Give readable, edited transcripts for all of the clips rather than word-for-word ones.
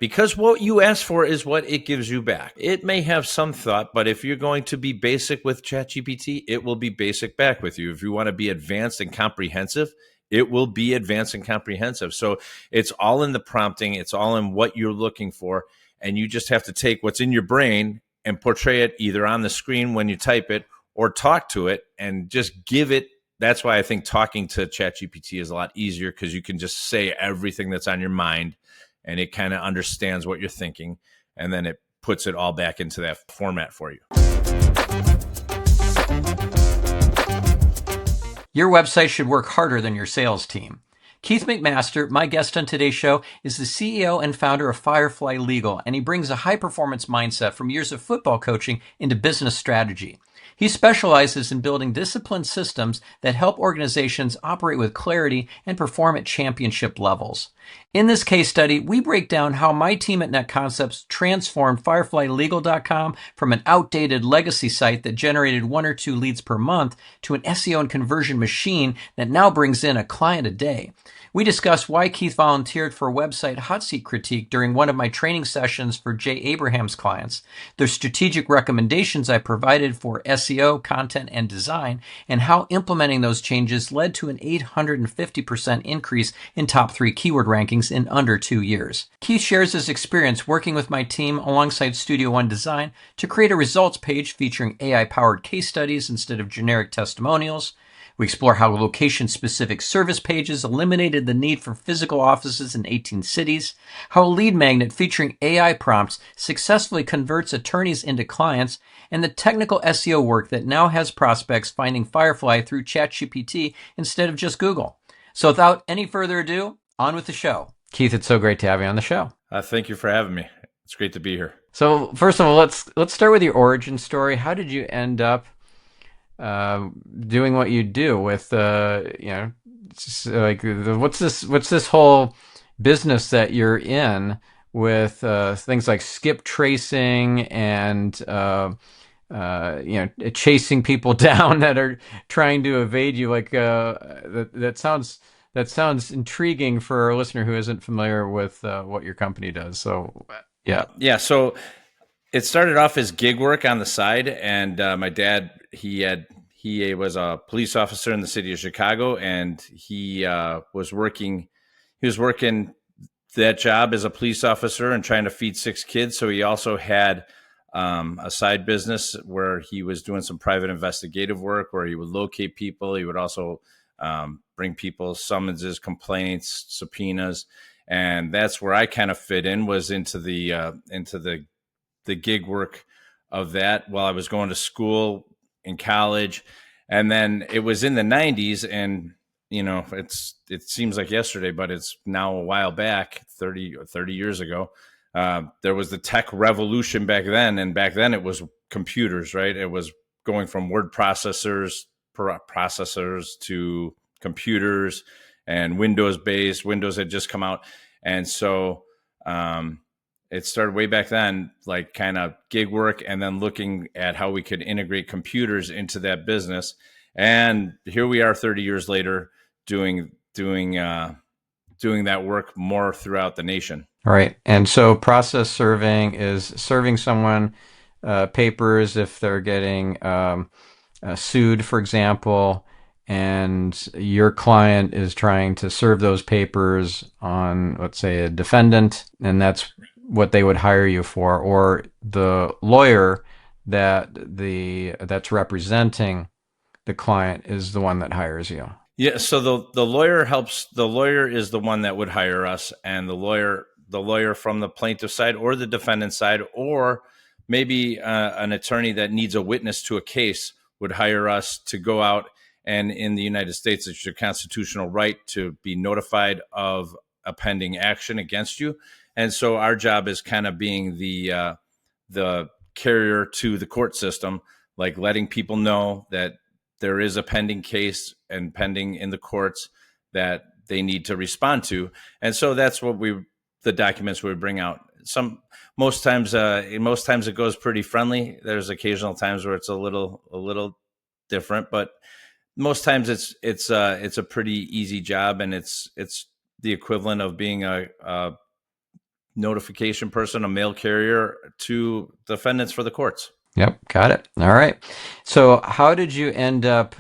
Because what you ask for is what it gives you back. It may have some thought, but if you're going to be basic with ChatGPT, it will be basic back with you. If you want to be advanced and comprehensive, it will be advanced and comprehensive. So it's all in the prompting. It's all in what you're looking for. And you just have to take what's in your brain and portray it either on the screen when you type it or talk to it and just give it. That's why I think talking to ChatGPT is a lot easier, because you can just say everything that's on your mind and it kind of understands what you're thinking, and then it puts it all back into that format for you. Your website should work harder than your sales team. Keith McMaster, my guest on today's show, is the CEO and founder of Firefly Legal, and he brings a high-performance mindset from years of football coaching into business strategy. He specializes in building disciplined systems that help organizations operate with clarity and perform at championship levels. In this case study, we break down how my team at NetConcepts transformed FireflyLegal.com from an outdated legacy site that generated 1 or 2 leads per month to an SEO and conversion machine that now brings in a client a day. We discuss why Keith volunteered for a website hot seat critique during one of my training sessions for Jay Abraham's clients, the strategic recommendations I provided for SEO, content, and design, and how implementing those changes led to an 850% increase in top 3 keyword rankings in under 2 years. Keith shares his experience working with my team alongside Studio1 Design to create a results page featuring AI-powered case studies instead of generic testimonials. We explore how location-specific service pages eliminated the need for physical offices in 18 cities, how a lead magnet featuring AI prompts successfully converts attorneys into clients, and the technical SEO work that now has prospects finding Firefly through ChatGPT instead of just Google. So without any further ado, on with the show. Keith, it's so great to have you on the show. Thank you for having me. It's great to be here. So first of all, let's start with your origin story. How did you end up doing what you do with what's this whole business that you're in with things like skip tracing and chasing people down that are trying to evade you? That sounds intriguing for a listener who isn't familiar with what your company does. So yeah. So it started off as gig work on the side, and my dad, he was a police officer in the city of Chicago, and he was working that job as a police officer and trying to feed 6 kids. So he also had a side business where he was doing some private investigative work, where he would locate people. He would also bring people summonses, complaints, subpoenas, and that's where I kind of fit in, was into the gig work of that while I was going to school in college. And then it was in the 90s, and it seems like yesterday, but it's now a while back, 30 years ago. There was the tech revolution back then, and back then it was computers, right? It was going from word processors to computers, and Windows had just come out. And so it started way back then, like kind of gig work, and then looking at how we could integrate computers into that business. And here we are 30 years later doing that work more throughout the nation. All right. And so process serving is serving someone papers if they're getting sued, for example, and your client is trying to serve those papers on, let's say, a defendant, and that's what they would hire you for, or the lawyer that's representing the client is the one that hires you. Yeah, so the lawyer helps. The lawyer is the one that would hire us, and the lawyer from the plaintiff side or the defendant side, or maybe an attorney that needs a witness to a case would hire us to go out. And in the United States, it's your constitutional right to be notified of a pending action against you. And so our job is kind of being the carrier to the court system, like letting people know that there is a pending case and pending in the courts that they need to respond to. And so that's what the documents we bring out. Most times it goes pretty friendly. There's occasional times where it's a little different, but most times it's a pretty easy job, and it's the equivalent of being a notification person, a mail carrier to defendants for the courts. Yep, got it. All right. So how did you end up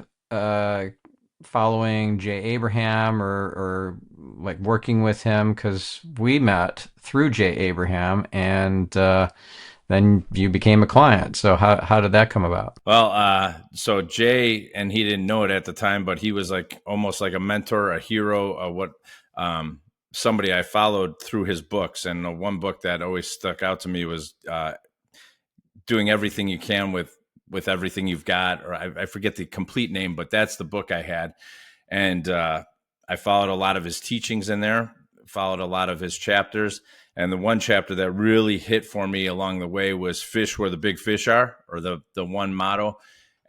following Jay Abraham or like working with him? Because we met through Jay Abraham, and then you became a client. So how did that come about? Well, so Jay, and he didn't know it at the time, but he was like almost like a mentor, a hero, somebody I followed through his books. And one book that always stuck out to me was Doing Everything You Can with Everything You've Got, or I forget the complete name, but that's the book I had. And I followed a lot of his teachings in there, followed a lot of his chapters. And the one chapter that really hit for me along the way was "Fish Where the Big Fish Are," or the one motto.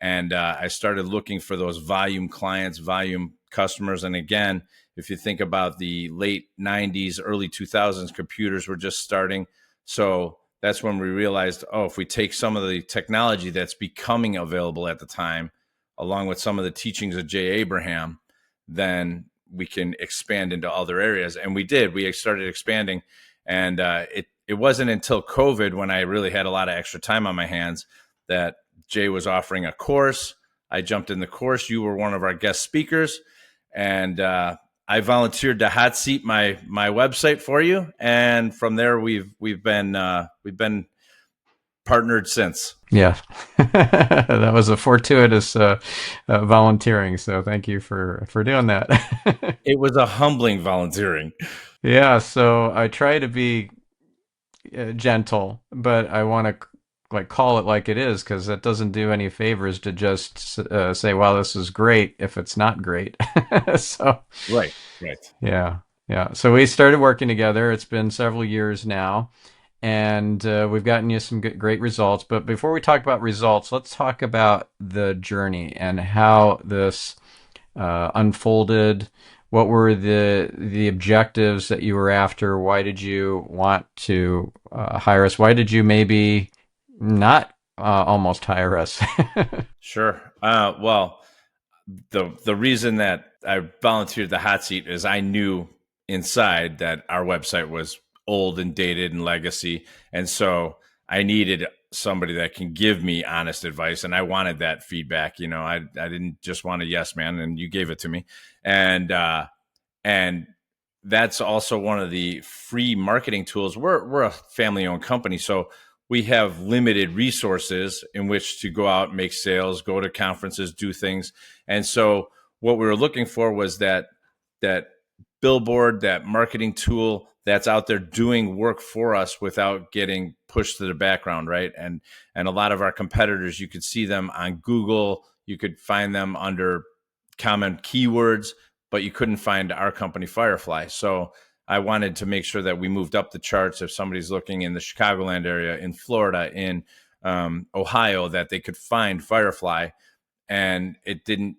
And I started looking for those volume clients, volume customers. And again, if you think about the late 90s, early 2000s, computers were just starting. So that's when we realized, if we take some of the technology that's becoming available at the time, along with some of the teachings of Jay Abraham, then we can expand into other areas. And we did. We started expanding. And it wasn't until COVID, when I really had a lot of extra time on my hands, that Jay was offering a course. I jumped in the course. You were one of our guest speakers. And I volunteered to hot seat my website for you. And from there, we've been partnered since. Yeah, that was a fortuitous volunteering. So thank you for doing that. It was a humbling volunteering. Yeah, so I try to be gentle, but I want to like call it like it is, because that doesn't do any favors to just say, "Wow, this is great," if it's not great. So Right. yeah, yeah. So we started working together. It's been several years now, and we've gotten you some great results. But before we talk about results, let's talk about the journey and how this unfolded. What were the objectives that you were after? Why did you want to hire us? Why did you maybe not almost hire us? Sure. Well, the reason that I volunteered the hot seat is I knew inside that our website was old and dated and legacy. And so I needed somebody that can give me honest advice. And I wanted that feedback. I didn't just want a yes man, and you gave it to me. And that's also one of the free marketing tools. We're a family owned company. So we have limited resources in which to go out, make sales, go to conferences, do things. And so what we were looking for was that billboard, that marketing tool that's out there doing work for us without getting pushed to the background, right? And a lot of our competitors, you could see them on Google, you could find them under common keywords, but you couldn't find our company, Firefly. So I wanted to make sure that we moved up the charts. If somebody's looking in the Chicagoland area, in Florida, in Ohio, that they could find Firefly. And it didn't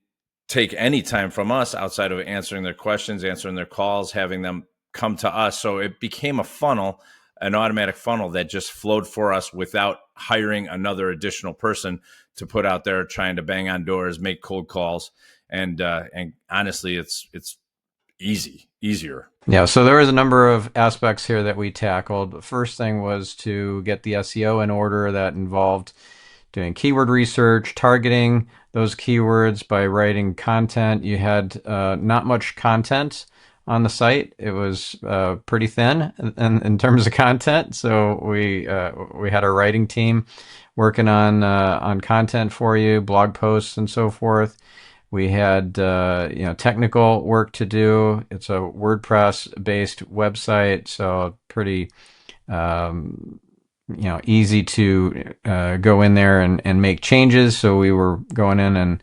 take any time from us outside of answering their questions, answering their calls, having them come to us. So it became a funnel, an automatic funnel that just flowed for us without hiring another additional person to put out there trying to bang on doors, make cold calls. And honestly, it's easier. Yeah, so there was a number of aspects here that we tackled. The first thing was to get the SEO in order. That involved doing keyword research, targeting those keywords by writing content. You had not much content on the site. It was pretty thin in terms of content. So we had our writing team working on content for you, blog posts and so forth. We had technical work to do. It's a WordPress-based website, so pretty easy to go in there and make changes. So we were going in and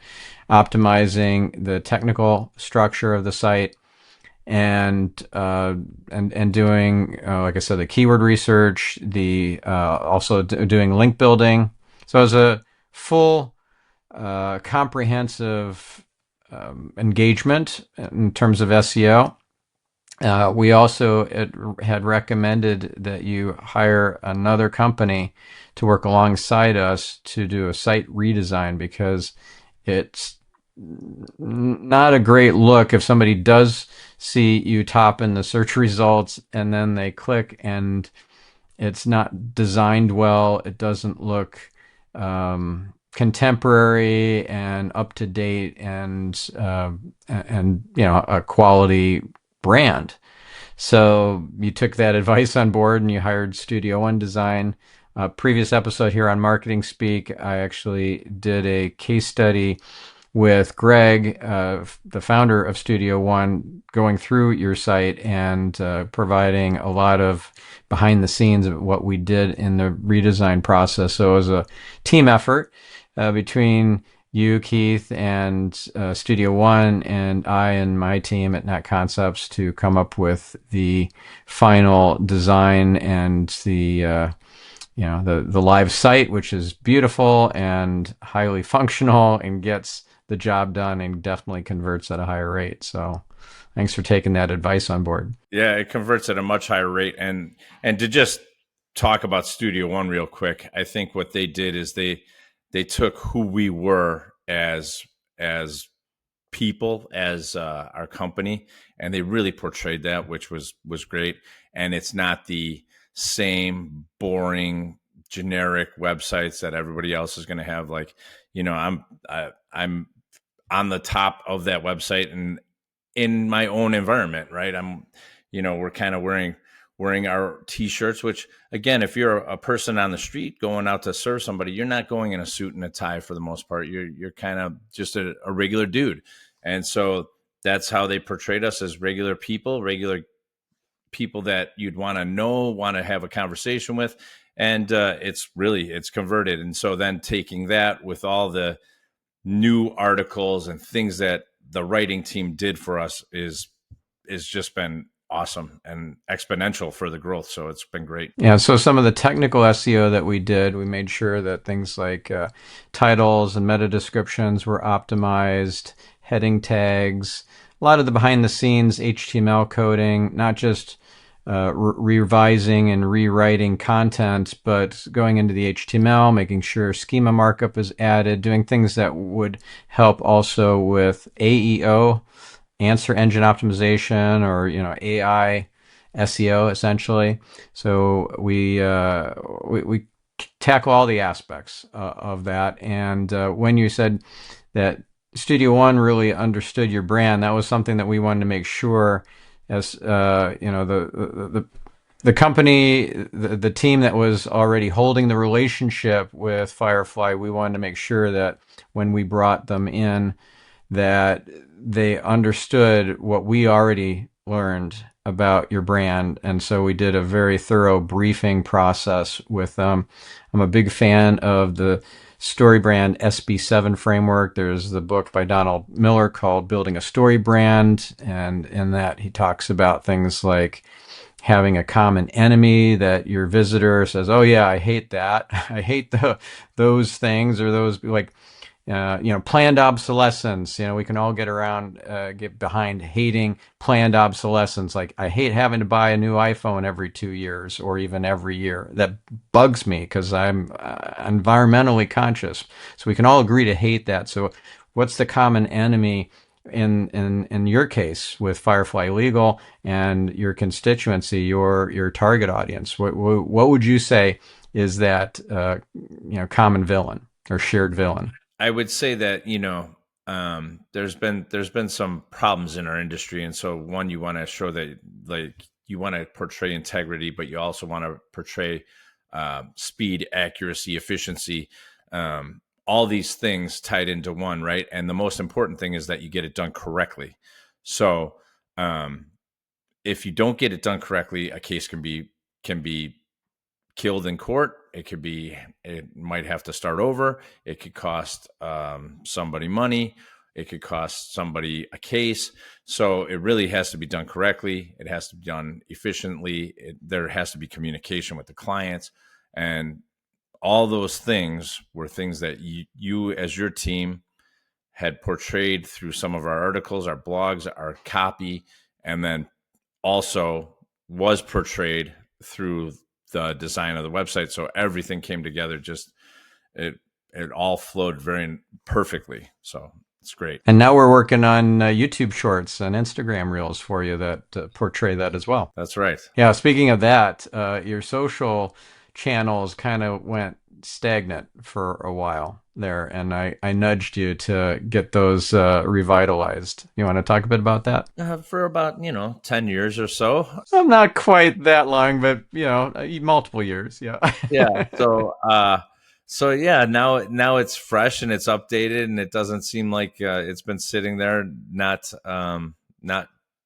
optimizing the technical structure of the site, and doing like I said, the keyword research, the also doing link building. So it was a full comprehensive engagement in terms of SEO. We also had recommended that you hire another company to work alongside us to do a site redesign, because it's not a great look if somebody does see you top in the search results and then they click and it's not designed well. It doesn't look contemporary and up to date and a quality brand. So you took that advice on board and you hired Studio1 Design. Previous episode here on Marketing Speak, I actually did a case study with Greg, the founder of Studio One, going through your site and providing a lot of behind the scenes of what we did in the redesign process. So it was a team effort between you, Keith, and Studio One, and I and my team at Net Concepts to come up with the final design and the live site, which is beautiful and highly functional and gets the job done and definitely converts at a higher rate. So thanks for taking that advice on board. Yeah, it converts at a much higher rate. And to just talk about Studio One real quick, I think what they did is they took who we were as people, as our company, and they really portrayed that, which was great. And it's not the same boring generic websites that everybody else is going to have. Like, I'm on the top of that website and in my own environment, right? We're kind of wearing our t-shirts, which again, if you're a person on the street going out to serve somebody, you're not going in a suit and a tie for the most part. You're kind of just a regular dude. And so that's how they portrayed us, as regular people that you'd want to know, want to have a conversation with. And it's converted. And so then taking that with all the new articles and things that the writing team did for us is just been awesome and exponential for the growth. So it's been great. Yeah, so some of the technical SEO that we did, we made sure that things like titles and meta descriptions were optimized, heading tags, a lot of the behind the scenes HTML coding, not just revising and rewriting content, but going into the HTML, making sure schema markup is added, doing things that would help also with AEO, answer engine optimization, or AI SEO essentially. So we tackle all the aspects of that. And when you said that Studio One really understood your brand, that was something that we wanted to make sure, as the company, the team that was already holding the relationship with Firefly, we wanted to make sure that when we brought them in, that they understood what we already learned about your brand. And so we did a very thorough briefing process with them. I'm a big fan of the story brand SB7 framework. There's the book by Donald Miller called Building a Story Brand. And in that, he talks about things like having a common enemy that your visitor says, oh yeah, I hate that. I hate those things, or those like, planned obsolescence. We can all get behind hating planned obsolescence. Like, I hate having to buy a new iPhone every 2 years or even every year. That bugs me because I'm environmentally conscious. So we can all agree to hate that. So what's the common enemy in your case with Firefly Legal and your constituency, your target audience? What would you say is that common villain or shared villain? I would say that there's been some problems in our industry, and so one, you want to show that, like, you want to portray integrity, but you also want to portray speed, accuracy, efficiency, all these things tied into one, right? And the most important thing is that you get it done correctly. So if you don't get it done correctly, a case can be killed in court. It might have to start over. It could cost somebody money. It could cost somebody a case. So it really has to be done correctly. It has to be done efficiently. There has to be communication with the clients. And all those things were things that you as your team had portrayed through some of our articles, our blogs, our copy, and then also was portrayed through the design of the website. So everything came together. Just it all flowed very perfectly. So It's great. And now we're working on YouTube Shorts and Instagram Reels for you that portray that as well. That's right. Yeah, speaking of that, your social channels kind of went stagnant for a while there, and I nudged you to get those revitalized. You want to talk a bit about that? For about 10 years or so. I'm not quite that long, but multiple years. Yeah. Yeah. So yeah, now it's fresh and it's updated, and it doesn't seem like it's been sitting there not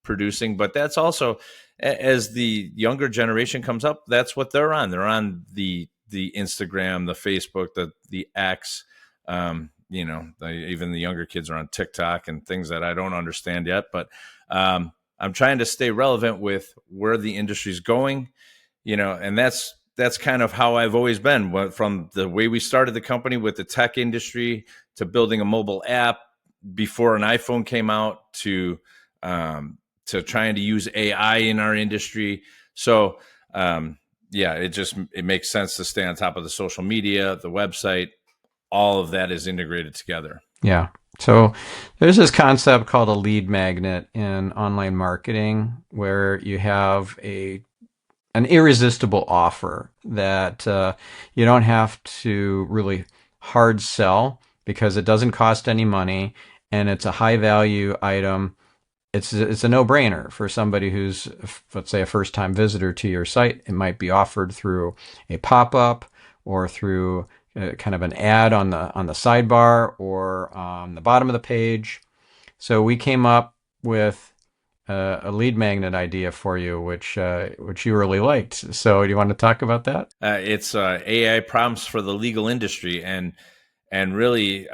producing. But that's also, as the younger generation comes up, that's what they're on. They're on the Instagram, the Facebook, the X. Even the younger kids are on TikTok and things that I don't understand yet. But I'm trying to stay relevant with where the industry's going, and that's kind of how I've always been, from the way we started the company with the tech industry to building a mobile app before an iPhone came out to trying to use AI in our industry. So it makes sense to stay on top of the social media, the website, all of that is integrated together. Yeah. So there's this concept called a lead magnet in online marketing, where you have an irresistible offer that you don't have to really hard sell, because it doesn't cost any money and it's a high value item. It's a no-brainer for somebody who's, let's say, a first-time visitor to your site. It might be offered through a pop-up or through kind of an ad on the sidebar or on the bottom of the page. So we came up with a lead magnet idea for you, which you really liked. So do you want to talk about that? It's AI prompts for the legal industry, and really,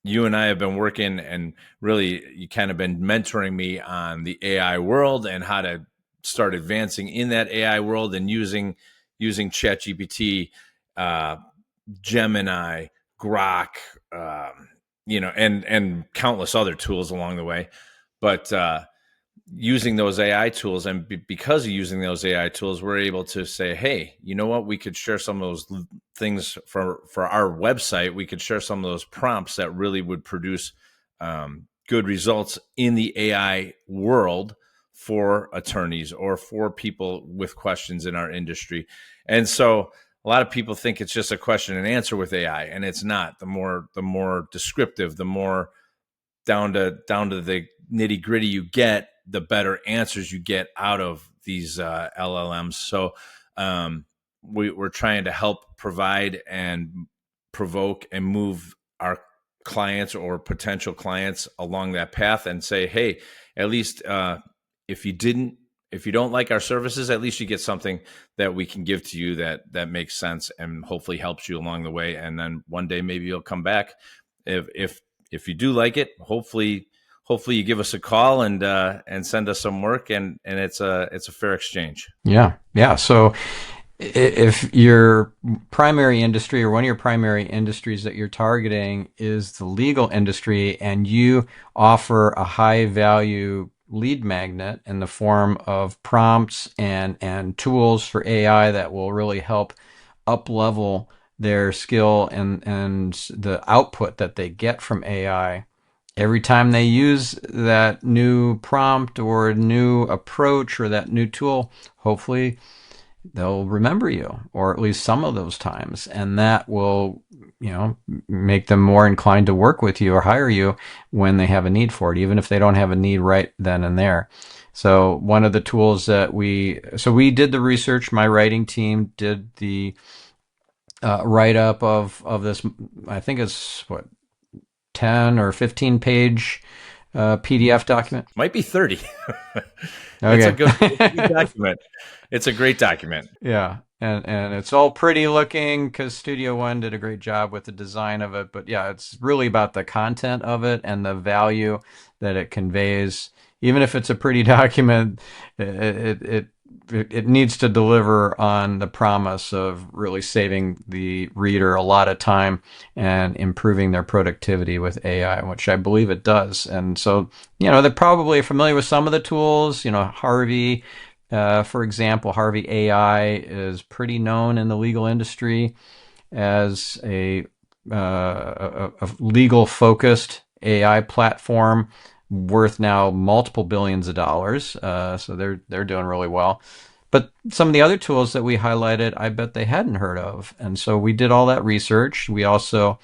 you and I have been working, and really, you kind of been mentoring me on the AI world and how to start advancing in that AI world, and using ChatGPT, Gemini, Grok, and countless other tools along the way. But using those AI tools, and because of using those AI tools, we're able to say, hey, you know what? We could share some of those things for our website. We could share some of those prompts that really would produce good results in the AI world for attorneys or for people with questions in our industry. And so a lot of people think it's just a question and answer with AI, and it's not. The more descriptive, the more down to the nitty gritty you get, the better answers you get out of these LLMs. So we're trying to help provide and provoke and move our clients or potential clients along that path, and say, hey, at least if you don't like our services, at least you get something that we can give to you that makes sense and hopefully helps you along the way. And then one day maybe you'll come back. If you do like it, hopefully you give us a call and send us some work, and it's a fair exchange. Yeah. So if your primary industry, or one of your primary industries that you're targeting, is the legal industry, and you offer a high value lead magnet in the form of prompts and tools for AI that will really help up level their skill and the output that they get from AI, every time they use that new prompt or new approach or that new tool, hopefully they'll remember you, or at least some of those times, and that will make them more inclined to work with you or hire you when they have a need for it, even if they don't have a need right then and there. So one of the tools that we did the research, my writing team did the write-up of this. I think it's 10 or 15 page PDF document. Might be 30. Okay. It's a good document. It's a great document. Yeah. And it's all pretty looking, because Studio1 did a great job with the design of it. But yeah, it's really about the content of it and the value that it conveys. Even if it's a pretty document, it needs to deliver on the promise of really saving the reader a lot of time and improving their productivity with AI, which I believe it does. And so, they're probably familiar with some of the tools. Harvey, for example, Harvey AI is pretty known in the legal industry as a legal focused AI platform worth now multiple billions of dollars. So they're doing really well. But some of the other tools that we highlighted, I bet they hadn't heard of. And so we did all that research. We also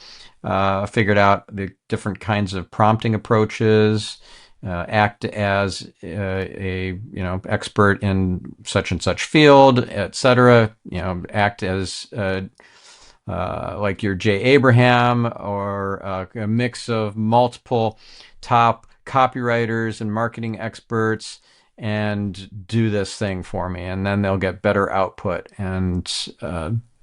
figured out the different kinds of prompting approaches, act as a expert in such and such field, etc. Act as like your Jay Abraham or a mix of multiple top copywriters and marketing experts and do this thing for me, and then they'll get better output, and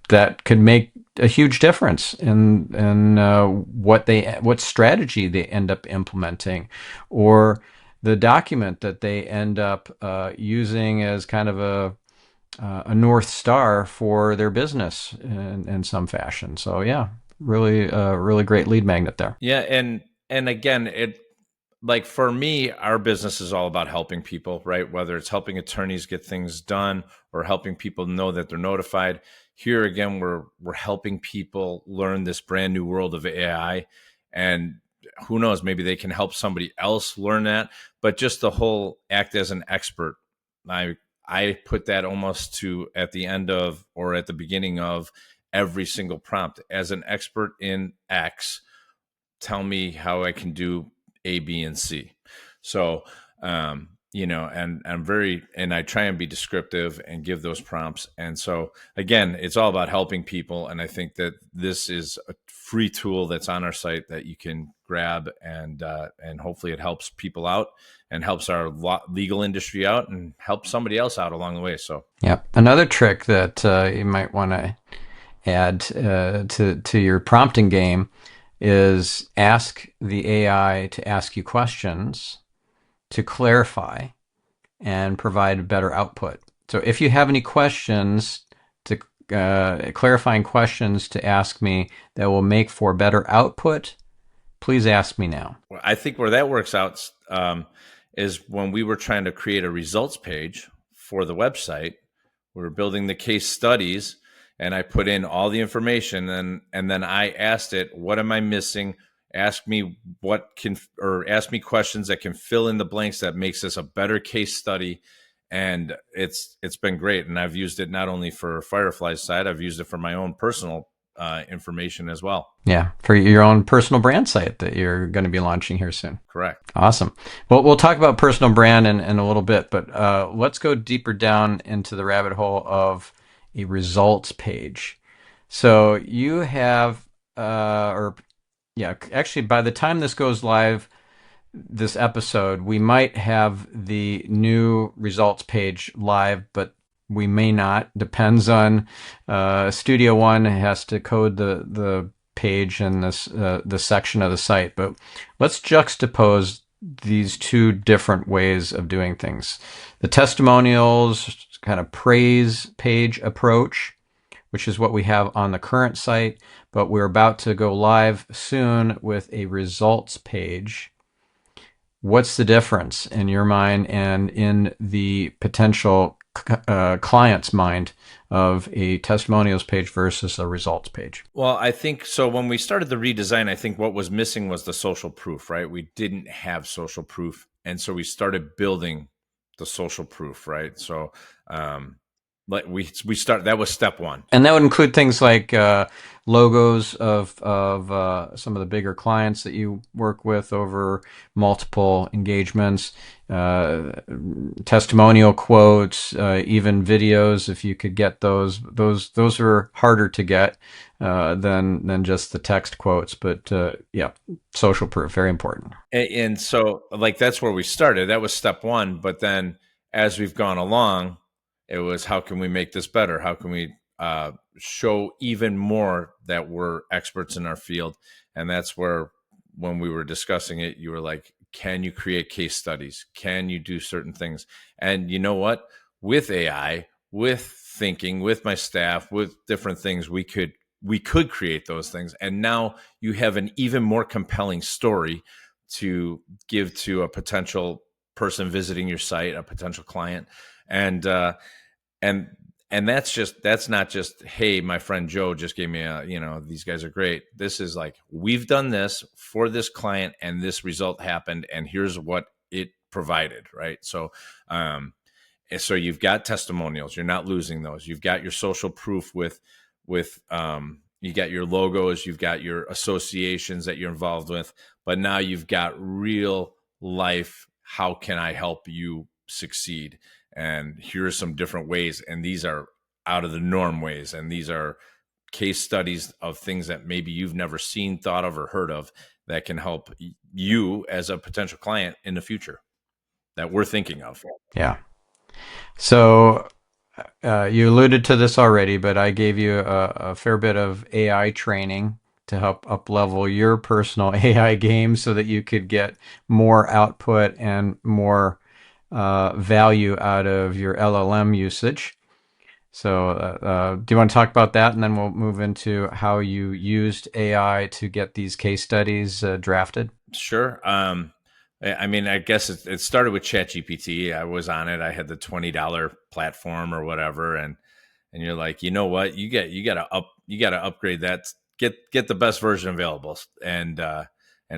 that could make a huge difference in what strategy they end up implementing, or the document that they end up using as kind of a North Star for their business in some fashion. So yeah, really great lead magnet there. Yeah, and again, it like for me, our business is all about helping people, right? Whether it's helping attorneys get things done or helping people know that they're notified. Here again, we're helping people learn this brand new world of AI, and who knows, maybe they can help somebody else learn that. But just the whole act as an expert, I put that almost to at the end of or at the beginning of every single prompt. As an expert in X, tell me how I can do A, B, and C. So, and I try and be descriptive and give those prompts. And so again, it's all about helping people. And I think that this is a free tool that's on our site that you can grab, and hopefully it helps people out and helps our legal industry out and helps somebody else out along the way. So, yeah, another trick that you might want to add to your prompting game is ask the AI to ask you questions to clarify and provide better output. So if you have any questions, to clarifying questions to ask me that will make for better output, please ask me now. I think where that works out is when we were trying to create a results page for the website. We were building the case studies, and I put in all the information, and then I asked it, what am I missing? Ask me ask me questions that can fill in the blanks that makes this a better case study. And it's been great. And I've used it not only for Firefly's side, I've used it for my own personal information as well. Yeah, for your own personal brand site that you're going to be launching here soon. Correct. Awesome. Well, we'll talk about personal brand in a little bit, but let's go deeper down into the rabbit hole of a results page. So you have, actually, by the time this goes live, this episode, we might have the new results page live, but we may not. Depends on Studio1 has to code the page in this the section of the site. But let's juxtapose these two different ways of doing things. The testimonials kind of praise page approach, which is what we have on the current site, but we're about to go live soon with a results page. What's the difference in your mind and in the potential client's mind of a testimonials page versus a results page? Well, I think so. When we started the redesign, I think what was missing was the social proof, right? We didn't have social proof. And so we started building the social proof, right? So, that was step one. And that would include things like logos of some of the bigger clients that you work with over multiple engagements, testimonial quotes, even videos. If you could get those are harder to get than just the text quotes. But social proof, very important. And so, like, that's where we started. That was step one. But then, as we've gone along, it was, how can we make this better? How can we show even more that we're experts in our field? And that's where, when we were discussing it, you were like, can you create case studies? Can you do certain things? And you know what? With AI, with thinking, with my staff, with different things, we could create those things. And now you have an even more compelling story to give to a potential person visiting your site, a potential client. And and that's not just, hey, my friend Joe just gave me these guys are great. This is like, we've done this for this client and this result happened and here's what it provided, right? So you've got testimonials, you're not losing those. You've got your social proof with you got your logos, you've got your associations that you're involved with, but now you've got real life, how can I help you succeed? And here's some different ways. And these are out of the norm ways. And these are case studies of things that maybe you've never seen, thought of, or heard of that can help you as a potential client in the future that we're thinking of. Yeah. So you alluded to this already, but I gave you a fair bit of AI training to help up-level your personal AI game so that you could get more output and more value out of your LLM usage. So do you want to talk about that? And then we'll move into how you used AI to get these case studies drafted. Sure. I mean, I guess it started with ChatGPT. I was on it. I had the $20 platform or whatever, and you're like, you know what? You gotta upgrade that. Get the best version available. And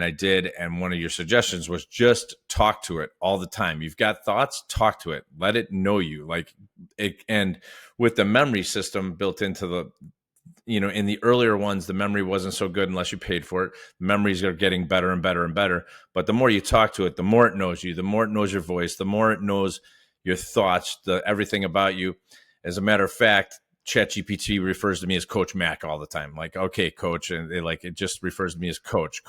I did. And one of your suggestions was just talk to it all the time. You've got thoughts, talk to it. Let it know you. Like it, and with the memory system built into the, in the earlier ones, the memory wasn't so good unless you paid for it. Memories are getting better and better and better. But the more you talk to it, the more it knows you, the more it knows your voice, the more it knows your thoughts, everything about you. As a matter of fact, ChatGPT refers to me as Coach Mac all the time. Like, okay, coach. And it just refers to me as coach.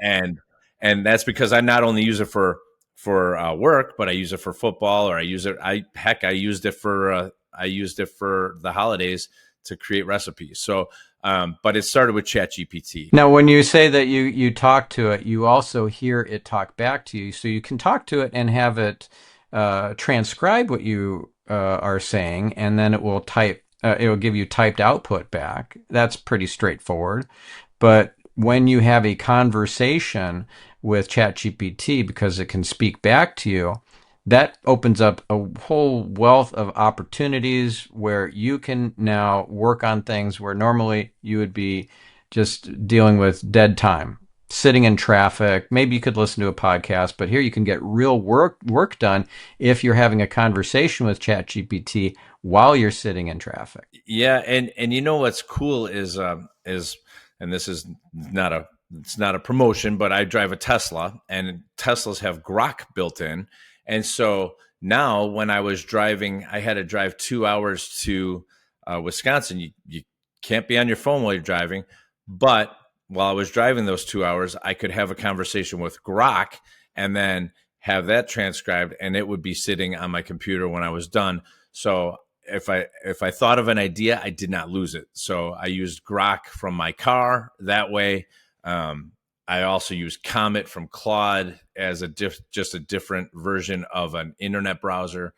And that's because I not only use it for work, but I use it for football, or I used it for the holidays to create recipes. So, but it started with ChatGPT. Now, when you say that you talk to it, you also hear it talk back to you. So you can talk to it and have it transcribe what you are saying, and then it will give you typed output back. That's pretty straightforward. But when you have a conversation with ChatGPT, because it can speak back to you, that opens up a whole wealth of opportunities where you can now work on things where normally you would be just dealing with dead time, sitting in traffic. Maybe you could listen to a podcast, but here you can get real work done if you're having a conversation with ChatGPT while you're sitting in traffic. Yeah, and you know what's cool is and this is it's not a promotion, but I drive a Tesla, and Teslas have Grok built in. And so now when I was driving, I had to drive 2 hours to Wisconsin. You can't be on your phone while you're driving. But while I was driving those 2 hours, I could have a conversation with Grok and then have that transcribed, and it would be sitting on my computer when I was done. So if I thought of an idea, I did not lose it. So I used Grok from my car that way. I also use Comet from Claude as just a different version of an internet browser,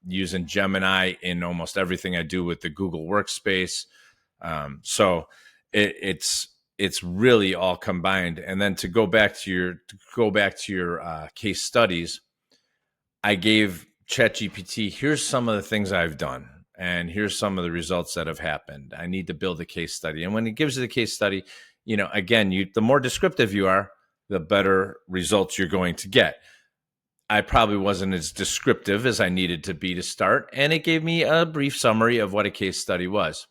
using Gemini in almost everything I do with the Google Workspace. So it's really all combined. And then to go back to your case studies, I gave ChatGPT, here's some of the things I've done, and here's some of the results that have happened. I need to build a case study. And when it gives you the case study, again, the more descriptive you are, the better results you're going to get. I probably wasn't as descriptive as I needed to be to start, and it gave me a brief summary of what a case study was.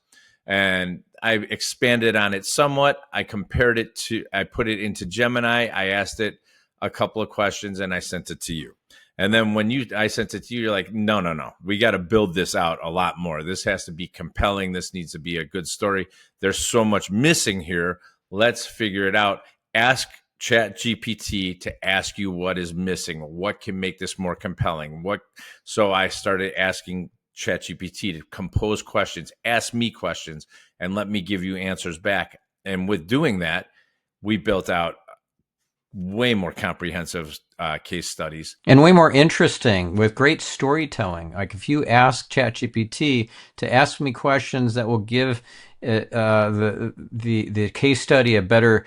And I expanded on it somewhat. I put it into Gemini. I asked it a couple of questions, and I sent it to you. And then I sent it to you, you're like, no, we got to build this out a lot more. This has to be compelling. This needs to be a good story. There's so much missing here. Let's figure it out. Ask ChatGPT to ask you what is missing. What can make this more compelling? So I started asking ChatGPT to compose questions, ask me questions, and let me give you answers back. And with doing that, we built out way more comprehensive case studies. And way more interesting, with great storytelling. Like if you ask ChatGPT to ask me questions that will give the case study a better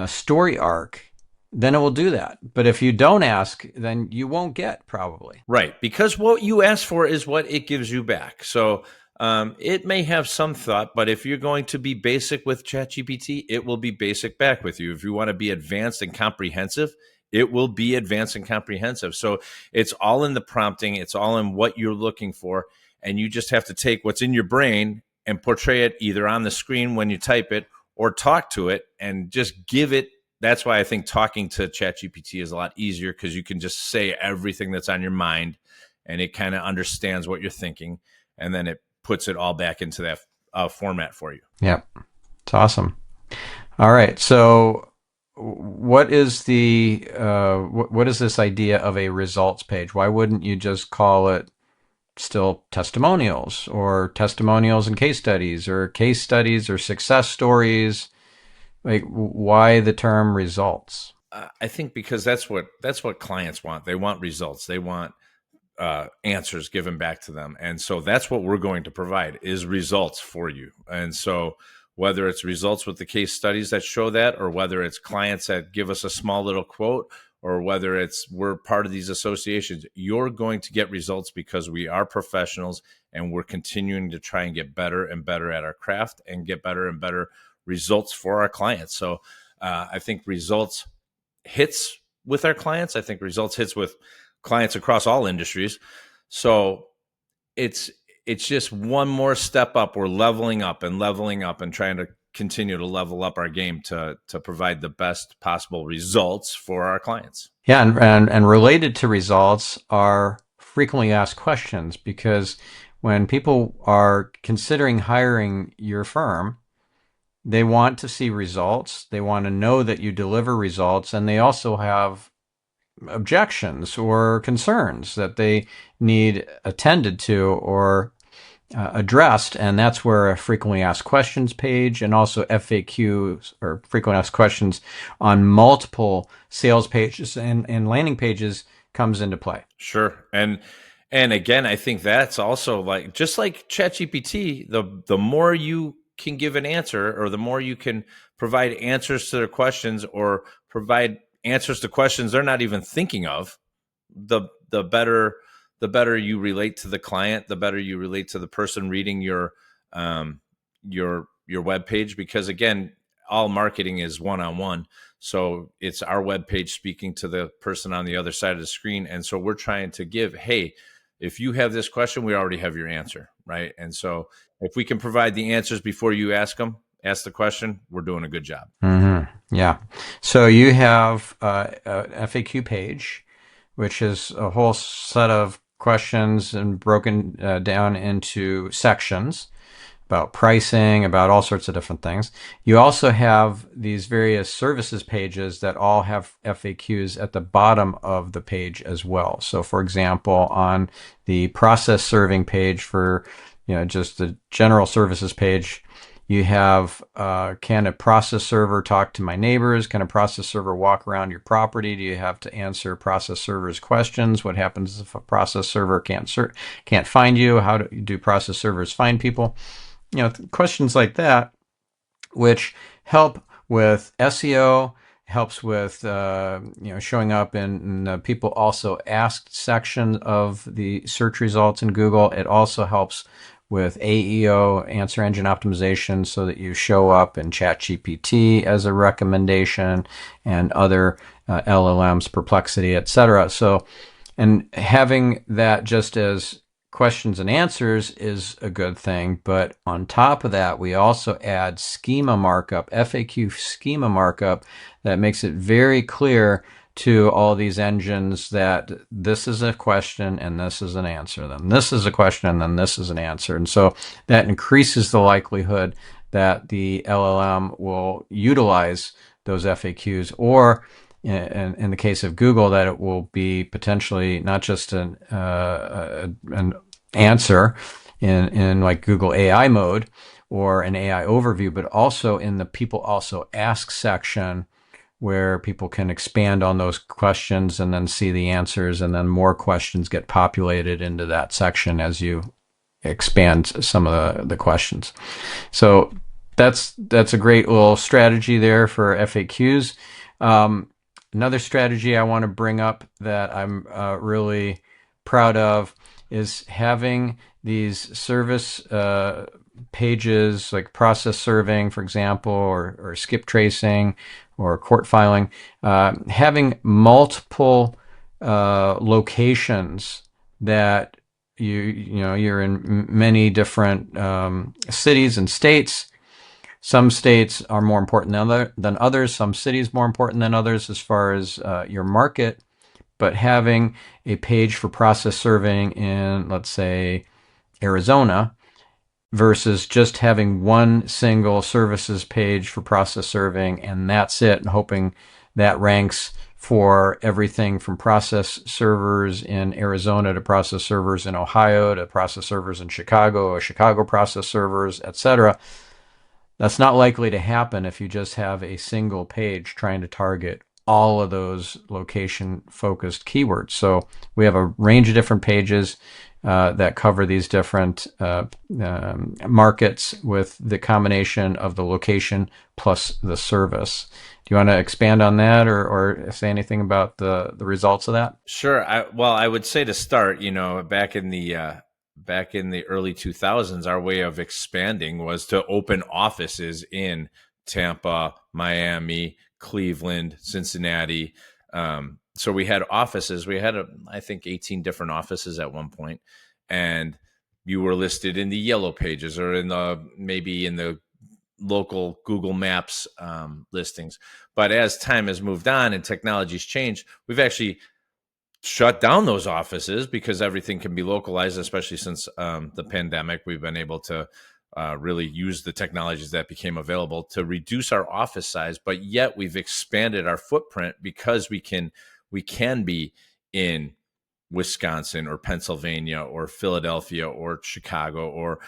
story arc, then it will do that. But if you don't ask, then you won't get, probably. Right. Because what you ask for is what it gives you back. So it may have some thought, but if you're going to be basic with ChatGPT, it will be basic back with you. If you want to be advanced and comprehensive, it will be advanced and comprehensive. So it's all in the prompting. It's all in what you're looking for. And you just have to take what's in your brain and portray it either on the screen when you type it or talk to it and just give it. That's why I think talking to ChatGPT is a lot easier, because you can just say everything that's on your mind and it kind of understands what you're thinking, and then it puts it all back into that format for you. Yep. It's awesome. All right. So what is the what is this idea of a results page? Why wouldn't you just call it still testimonials, or testimonials and case studies, or case studies or success stories? Like, why the term results? I think because that's what clients want. They want results. They want answers given back to them. And so that's what we're going to provide, is results for you. And so whether it's results with the case studies that show that, or whether it's clients that give us a small little quote, or whether it's we're part of these associations, you're going to get results, because we are professionals and we're continuing to try and get better and better at our craft and get better and better results for our clients. So I think results hits with our clients. I think results hits with clients across all industries. So it's just one more step up. We're leveling up and trying to continue to level up our game to provide the best possible results for our clients. Yeah, and related to results are frequently asked questions, because when people are considering hiring your firm, they want to see results. They want to know that you deliver results, and they also have objections or concerns that they need attended to or addressed, and that's where a frequently asked questions page, and also FAQs, or frequently asked questions, on multiple sales pages and landing pages comes into play. Sure. And again, I think that's also like, just like ChatGPT, the more you can give an answer, or the more you can provide answers to their questions, or provide answers to questions they're not even thinking of, the better you relate to the client, the better you relate to the person reading your web page. Because again, all marketing is one-on-one. So it's our web page speaking to the person on the other side of the screen. And so we're trying to give, hey, if you have this question, we already have your answer, right? And so if we can provide the answers before you ask the question, we're doing a good job. Mm-hmm. Yeah. So you have a FAQ page, which is a whole set of questions and broken down into sections about pricing, about all sorts of different things. You also have these various services pages that all have FAQs at the bottom of the page as well. So for example, on the process serving page for, just the general services page, you have, can a process server talk to my neighbors? Can a process server walk around your property? Do you have to answer process servers' questions? What happens if a process server can't find you? How do process servers find people? Questions like that, which help with SEO, helps with showing up in the people also asked section of the search results in Google. It also helps with AEO, answer engine optimization, so that you show up in ChatGPT as a recommendation, and other LLMs, Perplexity, etc. So, and having that just as questions and answers is a good thing. But on top of that, we also add schema markup, FAQ schema markup, that makes it very clear to all these engines that this is a question and this is an answer, then this is a question and then this is an answer. And so that increases the likelihood that the LLM will utilize those FAQs, or in the case of Google, that it will be potentially not just an answer in like Google AI mode or an AI overview, but also in the people also ask section, where people can expand on those questions and then see the answers, and then more questions get populated into that section as you expand some of the questions. So that's a great little strategy there for FAQs. Another strategy I want to bring up that I'm really proud of is having these service pages like process serving, for example, or skip tracing or court filing, having multiple locations that you're in many different cities and states. Some states are more important than others. Some cities more important than others as far as your market. But having a page for process serving in, let's say, Arizona versus just having one single services page for process serving and that's it, and hoping that ranks for everything from process servers in Arizona to process servers in Ohio to process servers in Chicago or Chicago process servers, etc. That's not likely to happen if you just have a single page trying to target all of those location focused keywords. So we have a range of different pages that cover these different markets with the combination of the location plus the service. Do you want to expand on that or say anything about the results of that? Sure. I would say to start, back in the early 2000s, our way of expanding was to open offices in Tampa, Miami, Cleveland, Cincinnati. So we had offices. We had, I think, 18 different offices at one point, and you were listed in the yellow pages or maybe in the local Google Maps listings. But as time has moved on and technology's changed, we've actually shut down those offices because everything can be localized, especially since the pandemic. We've been able to really use the technologies that became available to reduce our office size, but yet we've expanded our footprint because we can be in Wisconsin or Pennsylvania or Philadelphia or Chicago or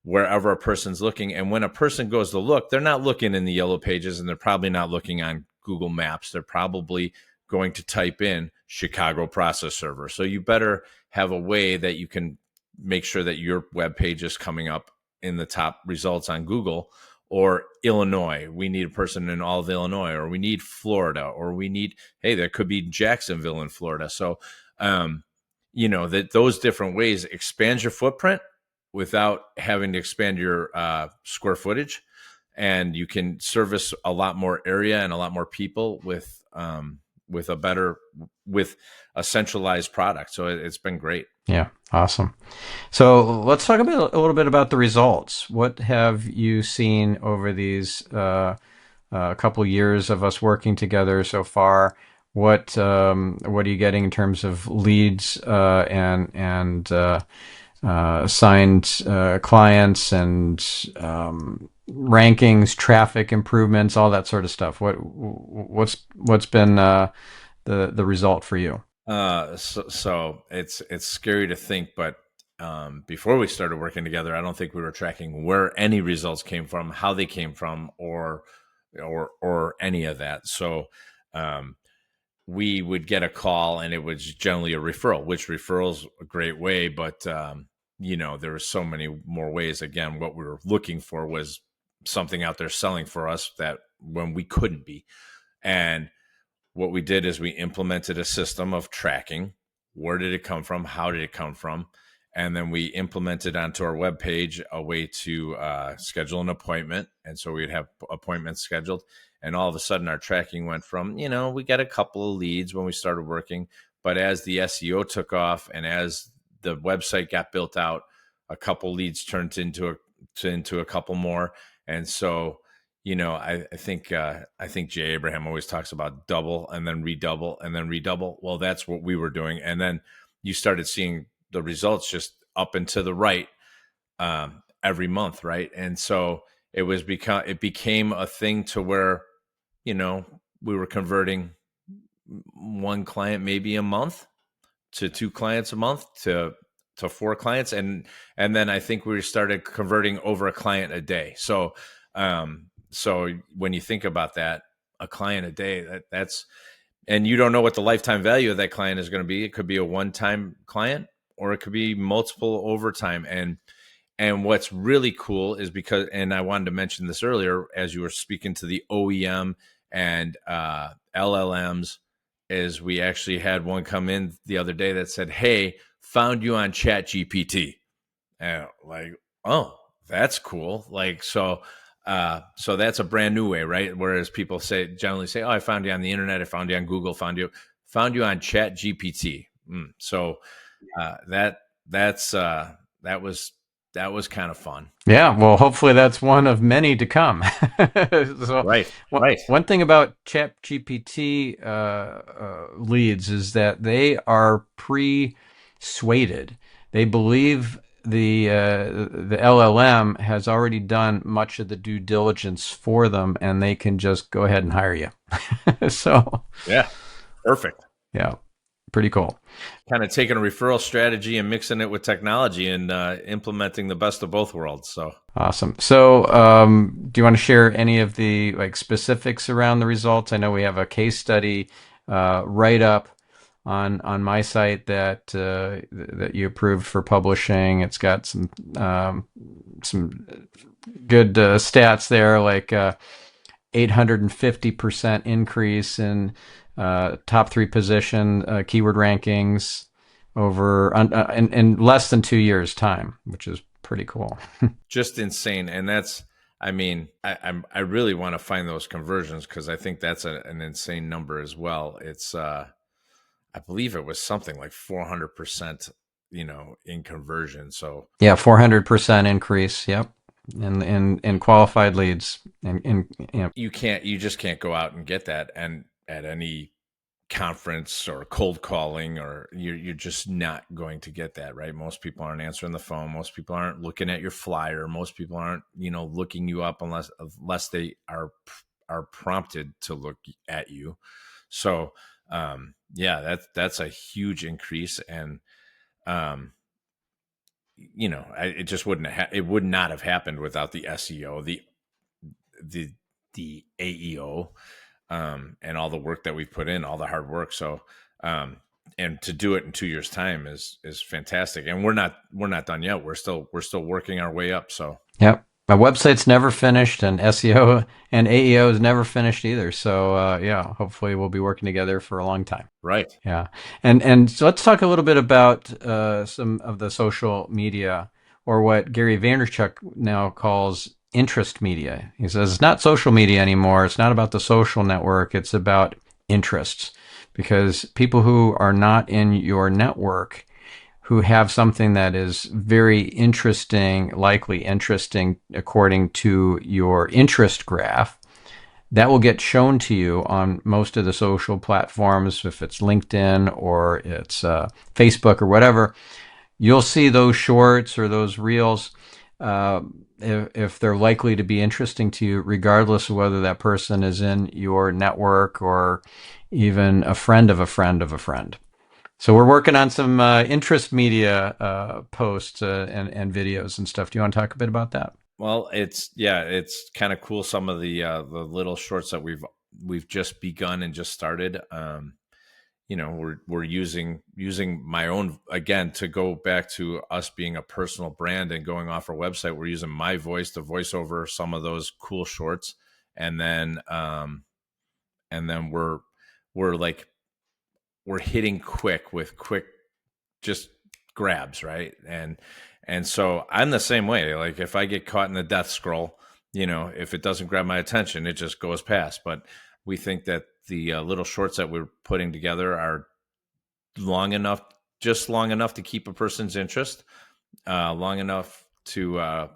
wherever a person's looking. And when a person goes to look, they're not looking in the yellow pages and they're probably not looking on Google Maps. They're probably going to type in Chicago process server. So you better have a way that you can make sure that your web page is coming up in the top results on Google. Or Illinois, we need a person in all of Illinois, or we need Florida, or we need, hey, there could be Jacksonville in Florida. So, that those different ways expand your footprint without having to expand your square footage, and you can service a lot more area and a lot more people with a centralized product. So it's been great. Yeah, awesome. So let's talk a little bit about the results. What have you seen over these couple years of us working together so far? What are you getting in terms of leads and signed clients and rankings, traffic improvements, all that sort of stuff? What's been the result for you? So it's scary to think, but before we started working together, I don't think we were tracking where any results came from, how they came from, or any of that. So we would get a call, and it was generally a referral, which referral's a great way, but there were so many more ways. Again, what we were looking for was something out there selling for us that when we couldn't be. And what we did is we implemented a system of tracking. Where did it come from? How did it come from? And then we implemented onto our webpage a way to schedule an appointment. And so we'd have appointments scheduled. And all of a sudden our tracking went from, we got a couple of leads when we started working. But as the SEO took off and as the website got built out, a couple leads turned into a couple more. And so I think Jay Abraham always talks about double and then redouble and then redouble. Well, that's what we were doing. And then you started seeing the results just up and to the right every month, right? And so it became a thing to where, we were converting one client maybe a month to two clients a month to four clients. And then I think we started converting over a client a day. So when you think about that, a client a day, that's, and you don't know what the lifetime value of that client is going to be. It could be a one-time client or it could be multiple overtime. And what's really cool is because, and I wanted to mention this earlier, as you were speaking to the OEM and LLMs, is we actually had one come in the other day that said, "Hey, found you on ChatGPT." And like, oh, that's cool. Like, so that's a brand new way, right? Whereas people generally say, "Oh, I found you on the internet. I found you on Google. Found you on ChatGPT." So that was kind of fun. Yeah, well, hopefully that's one of many to come. So, Right, right. one thing about ChatGPT leads is that they are persuaded. They believe the LLM has already done much of the due diligence for them, and they can just go ahead and hire you. So, Yeah, perfect. yeah, pretty cool. Kind of taking a referral strategy and mixing it with technology and implementing the best of both worlds. So Awesome. So, do you want to share any of the specifics around the results? I know we have a case study write up on my site that that you approved for publishing. It's got some good stats there, like 850% increase in top 3 position keyword rankings over in less than 2 years' time, which is pretty cool. just insane. And that's, I mean, I really want to find those conversions because I think that's an insane number as well. It's I believe it was something like 400%, in conversion. So Yeah, 400% increase. Yep. In qualified leads. you just can't go out and get that and at any conference or cold calling, or you're just not going to get that, right? Most people aren't answering the phone. Most people aren't looking at your flyer. Most people aren't, looking you up unless they are prompted to look at you. So, yeah, that's a huge increase. And, it just it would not have happened without the SEO, the AEO, and all the work that we've put in, all the hard work. So, and to do it in 2 years' time is fantastic. And we're not done yet. We're still working our way up. So, Yep. My website's never finished, and SEO and AEO is never finished either. So yeah, hopefully we'll be working together for a long time. right. Yeah, and so let's talk a little bit about some of the social media, or what Gary Vaynerchuk now calls interest media. He says it's not social media anymore. It's not about the social network. It's about interests, because people who are not in your network, who have something that is very interesting, likely interesting according to your interest graph, that will get shown to you on most of the social platforms. If it's LinkedIn or it's Facebook or whatever, you'll see those shorts or those reels if they're likely to be interesting to you, regardless of whether that person is in your network or even a friend of a friend of a friend. So we're working on some interest media posts and videos and stuff. Do you want to talk a bit about that? Well, it's kind of cool. Some of the little shorts that we've just begun and just started. We're using my own, again, to go back to us being a personal brand and going off our website. We're using my voice to voice over some of those cool shorts, and then we're hitting quick with quick just grabs, right? And so I'm the same way. Like if I get caught in the death scroll, if it doesn't grab my attention, it just goes past. But we think that the little shorts that we're putting together are just long enough to keep a person's interest, long enough to, or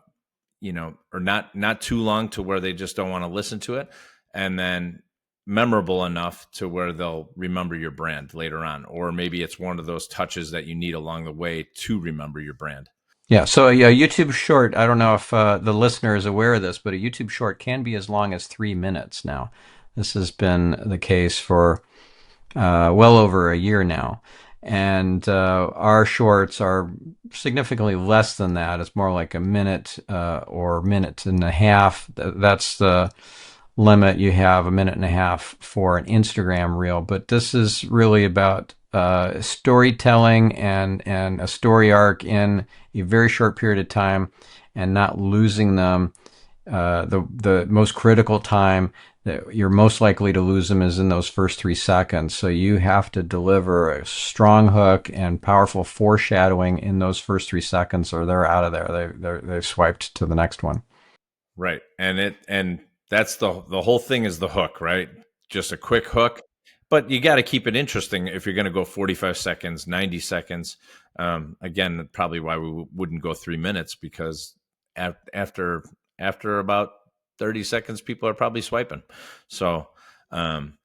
not too long to where they just don't want to listen to it, and then memorable enough to where they'll remember your brand later on. Or maybe it's one of those touches that you need along the way to remember your brand. Yeah, so a YouTube short, I don't know if the listener is aware of this, but a YouTube short can be as long as 3 minutes now. This has been the case for well over a year now. And our shorts are significantly less than that. It's more like a minute or minute and a half. That's the limit. You have a minute and a half for an Instagram reel. But this is really about storytelling and a story arc in a very short period of time, and not losing them The most critical time that you're most likely to lose them is in those first 3 seconds. So you have to deliver a strong hook and powerful foreshadowing in those first 3 seconds, or they're out of there. They've swiped to the next one. Right. And that's the whole thing is the hook, right? Just a quick hook. But you got to keep it interesting if you're going to go 45 seconds, 90 seconds. Again, probably why we wouldn't go 3 minutes, because after about 30 seconds, people are probably swiping. So, um,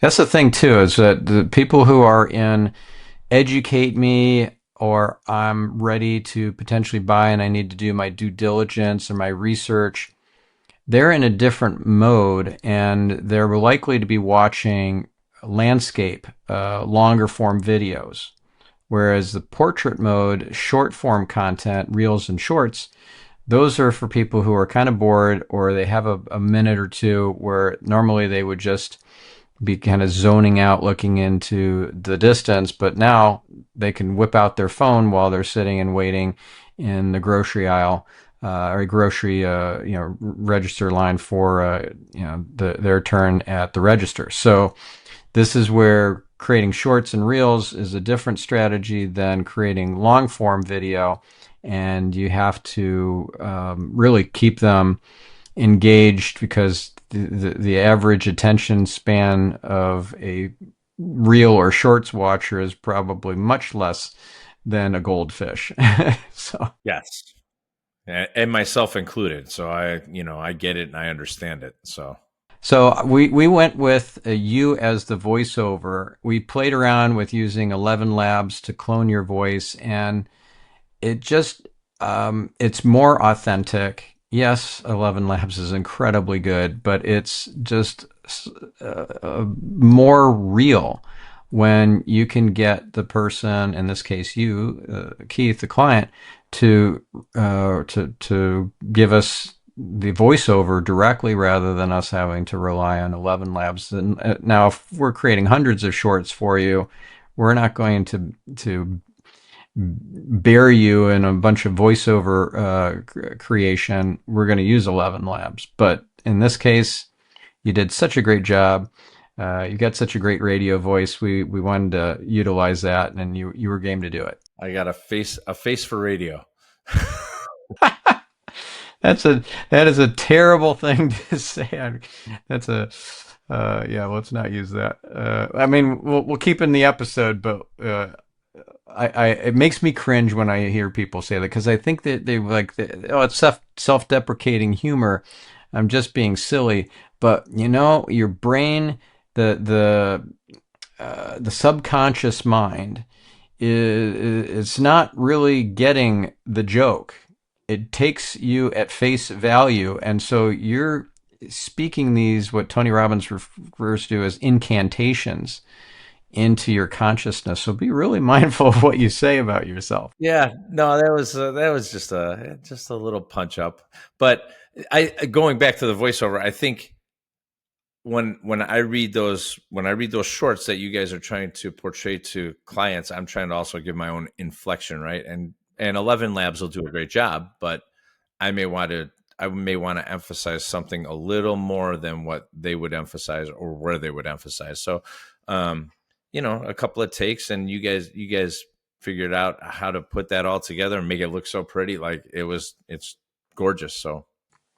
That's the thing too, is that the people who are in educate me, or I'm ready to potentially buy and I need to do my due diligence or my research, they're in a different mode, and they're likely to be watching landscape, longer form videos. Whereas the portrait mode, short form content, reels and shorts, those are for people who are kind of bored, or they have a minute or two where normally they would just be kind of zoning out looking into the distance, but now they can whip out their phone while they're sitting and waiting in the grocery aisle, or a grocery register line for their turn at the register. So this is where creating shorts and reels is a different strategy than creating long form video, and you have to really keep them engaged, because the average attention span of a reel or shorts watcher is probably much less than a goldfish. So yes. And myself included. So I get it and I understand it. So, we went with you as the voiceover. We played around with using 11 Labs to clone your voice, and it just it's more authentic. Yes, 11 Labs is incredibly good, but it's just more real when you can get the person, in this case you, Keith, the client, to give us the voiceover directly, rather than us having to rely on 11 Labs. And now, if we're creating hundreds of shorts for you, we're not going to bury you in a bunch of voiceover creation. We're going to use 11 Labs. But in this case, you did such a great job. You got such a great radio voice. We wanted to utilize that, and you were game to do it. I got a face for radio. That is a terrible thing to say. That's a yeah. Let's not use that. I mean, we'll keep in the episode, but it makes me cringe when I hear people say that, because I think that they like, oh, it's self-deprecating humor. I'm just being silly, but your brain, the subconscious mind is not really getting the joke. It takes you at face value, and so you're speaking these, what Tony Robbins refers to as incantations, into your consciousness. So be really mindful of what you say about yourself. Yeah, no, that was just a little punch up. But I going back to the voiceover, I think when I read those shorts that you guys are trying to portray to clients, I'm trying to also give my own inflection, right? And 11 Labs will do a great job, but I may want to emphasize something a little more than what they would emphasize or where they would emphasize. So, a couple of takes, and you guys figured out how to put that all together and make it look so pretty. Like it's gorgeous. So,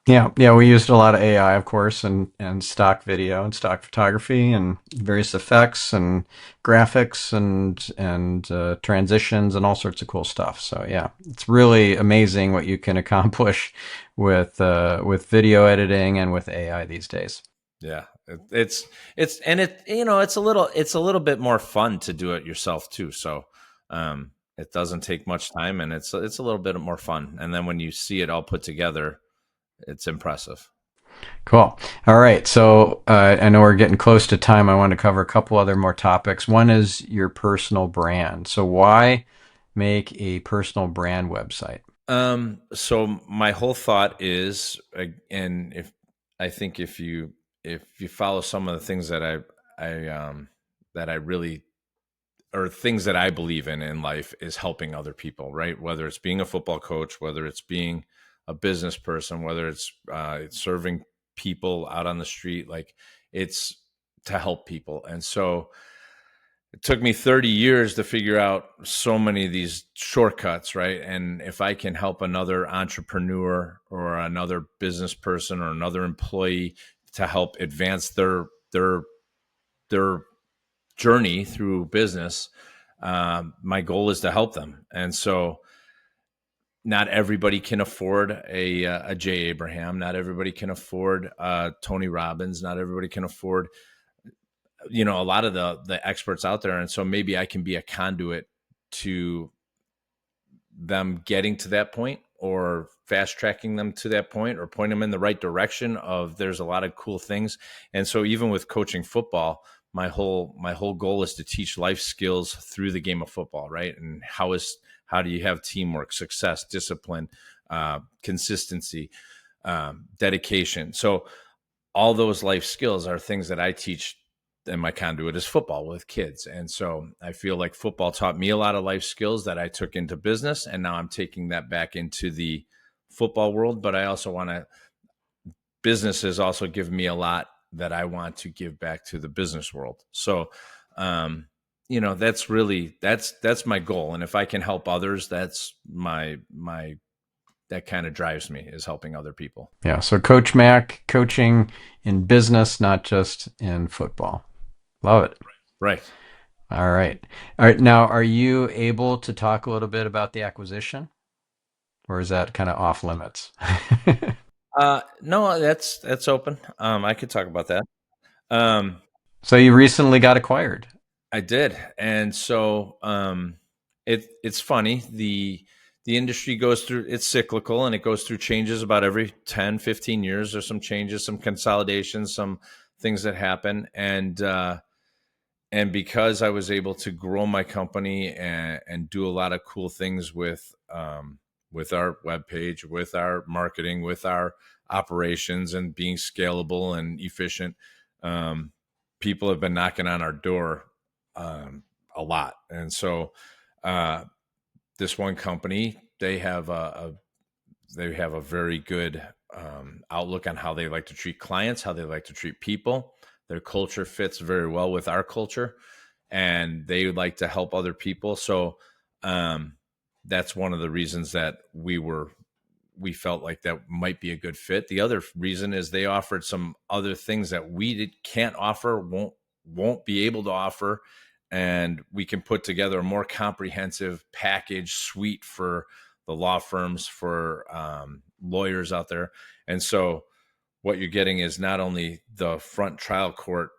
Yeah, we used a lot of AI, of course, and stock video and stock photography and various effects and graphics and transitions and all sorts of cool stuff. So yeah, it's really amazing what you can accomplish with video editing and with AI these days. yeah, it's a little bit more fun to do it yourself too. So, it doesn't take much time, and it's a little bit more fun. And then when you see it all put together, it's impressive. Cool. All right. So I know we're getting close to time. I want to cover a couple other more topics. One is your personal brand. So why make a personal brand website? So my whole thought is, and if I think if you follow some of the things that I really, or things that I believe in life, is helping other people, right? Whether it's being a football coach, whether it's being a business person, whether it's serving people out on the street, like it's to help people. And so it took me 30 years to figure out so many of these shortcuts, right? And if I can help another entrepreneur or another business person or another employee to help advance their journey through business, my goal is to help them. And so not everybody can afford a Jay Abraham. Not everybody can afford Tony Robbins. Not everybody can afford, a lot of the experts out there. And so maybe I can be a conduit to them getting to that point, or fast tracking them to that point, or point them in the right direction of there's a lot of cool things. And so even with coaching football, my whole goal is to teach life skills through the game of football, right? And how do you have teamwork, success, discipline, consistency, dedication. So all those life skills are things that I teach, and my conduit is football with kids. And so I feel like football taught me a lot of life skills that I took into business, and now I'm taking that back into the football world. But I also business has also given me a lot that I want to give back to the business world. So, that's my goal. And if I can help others, that's that kind of drives me, is helping other people. Yeah. So Coach Mac, coaching in business, not just in football. Love it. Right. All right. All right. Now, are you able to talk a little bit about the acquisition, or is that kind of off limits? No, that's open. I could talk about that. So you recently got acquired. I did. And so it's funny. The industry it's cyclical, and it goes through changes about every 10, 15 years. There's some changes, some consolidations, some things that happen. And because I was able to grow my company and do a lot of cool things with our webpage, with our marketing, with our operations, and being scalable and efficient, people have been knocking on our door a lot. And so this one company, they have a very good outlook on how they like to treat clients, how they like to treat people. Their culture fits very well with our culture, and they like to help other people. So that's one of the reasons that we felt like that might be a good fit. The other reason is they offered some other things that we can't offer, won't be able to offer, and we can put together a more comprehensive package suite for the law firms, for lawyers out there. And so what you're getting is not only the front trial court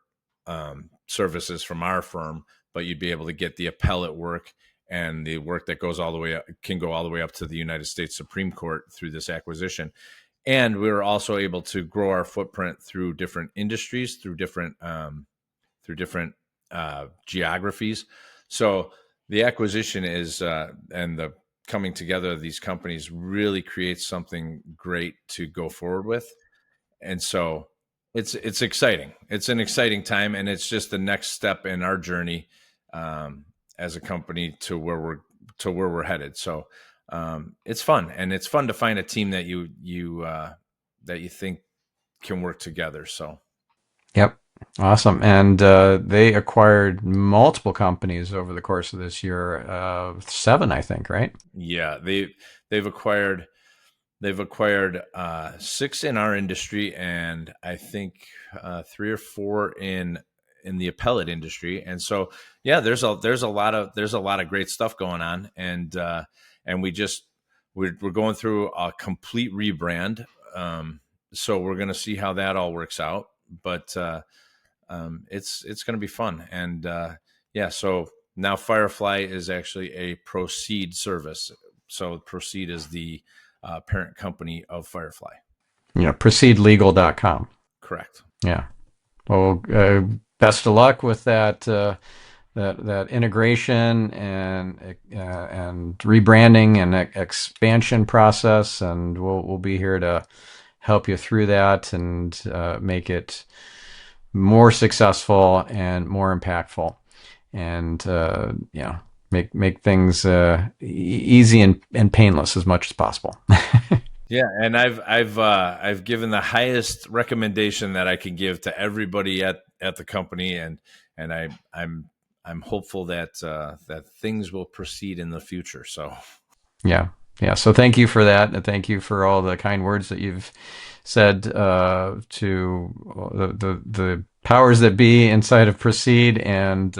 services from our firm, but you'd be able to get the appellate work and the work that goes all the way up, can go all the way up to the United States Supreme Court through this acquisition. And we were also able to grow our footprint through different industries, through different geographies. So the acquisition is and the coming together of these companies really creates something great to go forward with. And so it's exciting. It's an exciting time, and it's just the next step in our journey as a company to where we're headed. So it's fun, and it's fun to find a team that you think can work together. So, yep, awesome. And they acquired multiple companies over the course of this year, 7, I think, right? Yeah, they've acquired 6 in our industry, and I think 3 or 4 in the appellate industry. And so, yeah, there's a lot of great stuff going on, and we're going through a complete rebrand. So we're going to see how that all works out, but it's going to be fun. And yeah, so now Firefly is actually a Proceed service. So Proceed is the parent company of Firefly. Yeah, proceedlegal.com. Correct. Yeah. Well, best of luck with that integration and rebranding and expansion process, and we'll be here to help you through that and make it more successful and more impactful, and make things easy and painless as much as possible. Yeah, and I've given the highest recommendation that I can give to everybody at the company, and I'm hopeful that that things will proceed in the future. So Yeah. Yeah. So thank you for that. And thank you for all the kind words that you've said to the powers that be inside of Proceed, and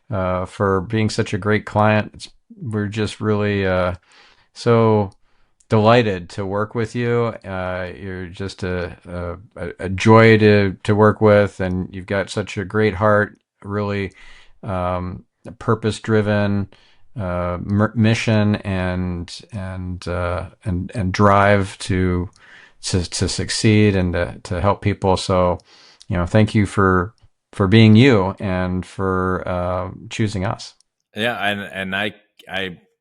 for being such a great client. We're just really so delighted to work with you. You're just a joy to work with, and you've got such a great heart, really purpose driven mission and drive to succeed and to help people. So, thank you for being you and for choosing us. yeah, and I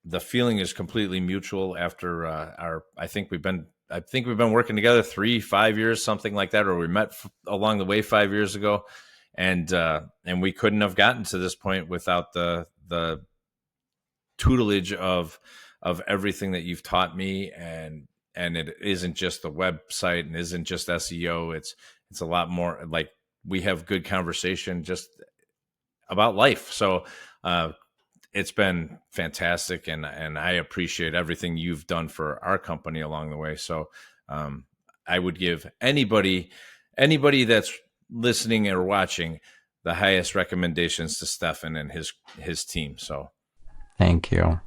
the feeling is completely mutual after our I think we've been working together 3-5 years, something like that, or we met along the way 5 years ago, and we couldn't have gotten to this point without the tutelage of everything that you've taught me, and it isn't just the website and isn't just SEO. It's a lot more. Like, we have good conversation just about life. So it's been fantastic, and I appreciate everything you've done for our company along the way. So I would give anybody that's listening or watching the highest recommendations to Stephan and his team. So Thank you.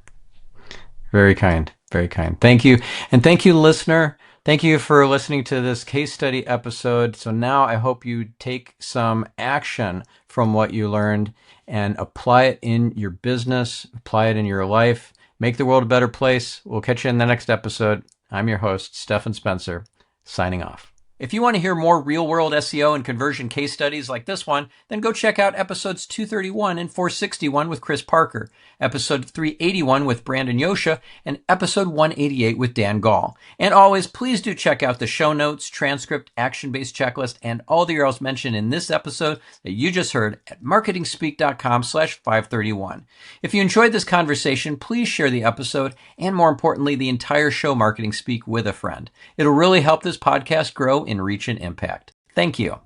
Very kind. Very kind. Thank you. And thank you, listener. Thank you for listening to this case study episode. So now I hope you take some action from what you learned and apply it in your business, apply it in your life, make the world a better place. We'll catch you in the next episode. I'm your host, Stephan Spencer, signing off. If you want to hear more real-world SEO and conversion case studies like this one, then go check out episodes 231 and 461 with Chris Parker, episode 381 with Brandon Yosha, and episode 188 with Dan Gall. And always, please do check out the show notes, transcript, action-based checklist, and all the URLs mentioned in this episode that you just heard at marketingspeak.com/531. If you enjoyed this conversation, please share the episode and, more importantly, the entire show Marketing Speak with a friend. It'll really help this podcast grow in reach and impact. Thank you.